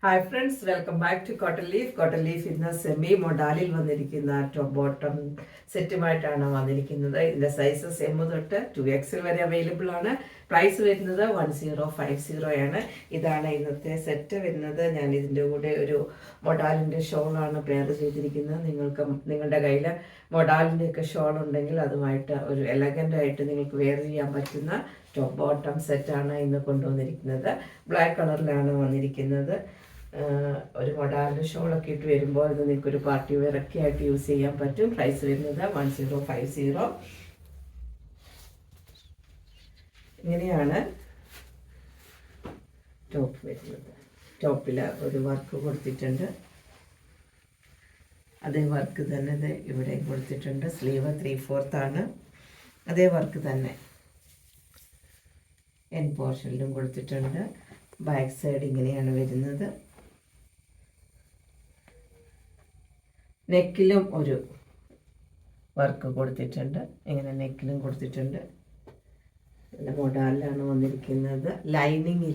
Hi friends, welcome back to cotton leaf. Cotton leaf ഇന്ന് semi മൊഡാലിൽ വന്നിരിക്കുന്ന top bottom സെറ്റുമായിട്ടാണ് വന്നിരിക്കുന്നത്. ഇതിൻ്റെ സൈസസ് എം തൊട്ട് 2XL വരെ അവൈലബിൾ ആണ്. പ്രൈസ് വരുന്നത് 1050 ആണ്. ഇതാണ് ഇന്നത്തെ സെറ്റ് വരുന്നത്. ഞാൻ ഇതിൻ്റെ കൂടെ ഒരു മൊഡാലിൻ്റെ ഷോളാണ് പെയർ ചെയ്തിരിക്കുന്നത്. നിങ്ങളുടെ കയ്യിൽ മൊഡാലിൻ്റെയൊക്കെ ഷോൾ ഉണ്ടെങ്കിൽ അതുമായിട്ട് ഒരു എലഗൻ്റായിട്ട് നിങ്ങൾക്ക് വെയർ ചെയ്യാൻ പറ്റുന്ന ടോപ്പ് ബോട്ടം സെറ്റാണ് ഇന്ന് കൊണ്ടുവന്നിരിക്കുന്നത്. ബ്ലാക്ക് കളറിലാണ് വന്നിരിക്കുന്നത്. ഒരു മൊഡാലിൻ്റെ ഷോളൊക്കെ ഇട്ട് വരുമ്പോൾ ഇത് നിങ്ങൾക്കൊരു പാർട്ടി വെയറൊക്കെ ആയിട്ട് യൂസ് ചെയ്യാൻ പറ്റും. പ്രൈസ് വരുന്നത് 1050. ഇങ്ങനെയാണ് ടോപ്പ് വരുന്നത്. ടോപ്പിൽ ഒരു വർക്ക് കൊടുത്തിട്ടുണ്ട്. അതേ വർക്ക് തന്നെ ഇത് ഇവിടെ കൊടുത്തിട്ടുണ്ട്. സ്ലീവ് 3/4 ആണ്. അതേ വർക്ക് തന്നെ എൻ പോർഷനിലും കൊടുത്തിട്ടുണ്ട്. ബാക്ക് സൈഡ് ഇങ്ങനെയാണ് വരുന്നത്. നെക്കിലും ഒരു വർക്ക് കൊടുത്തിട്ടുണ്ട്. ഇങ്ങനെ നെക്കിലും കൊടുത്തിട്ടുണ്ട്. പിന്നെ മൊഡാലിലാണ് വന്നിരിക്കുന്നത്. ലൈനിങ്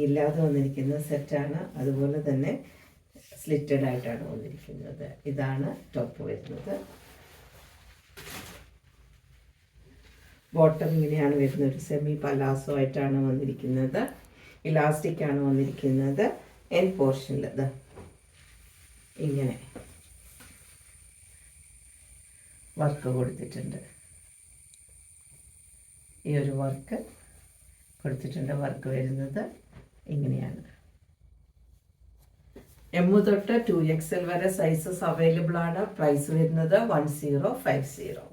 ഇല്ലാതെ വന്നിരിക്കുന്ന സെറ്റാണ്. അതുപോലെ തന്നെ സ്ലിറ്റഡ് ആയിട്ടാണ് വന്നിരിക്കുന്നത്. ഇതാണ് ടോപ്പ് വരുന്നത്. ബോട്ടം ഇങ്ങനെയാണ് വരുന്നത്. ഒരു സെമി പലാസോ ആയിട്ടാണ് വന്നിരിക്കുന്നത്. ഇലാസ്റ്റിക് ആണ് വന്നിരിക്കുന്നത്. എൻ പോർഷനിൽ ഇങ്ങനെ വർക്ക് കൊടുത്തിട്ടുണ്ട്. ഈ ഒരു വർക്ക് കൊടുത്തിട്ടുണ്ട്. വർക്ക് വരുന്നത് ഇങ്ങനെയാണ്. എം തൊട്ട് 2XL വരെ സൈസസ് അവൈലബിൾ ആണ്. പ്രൈസ് വരുന്നത് 1050.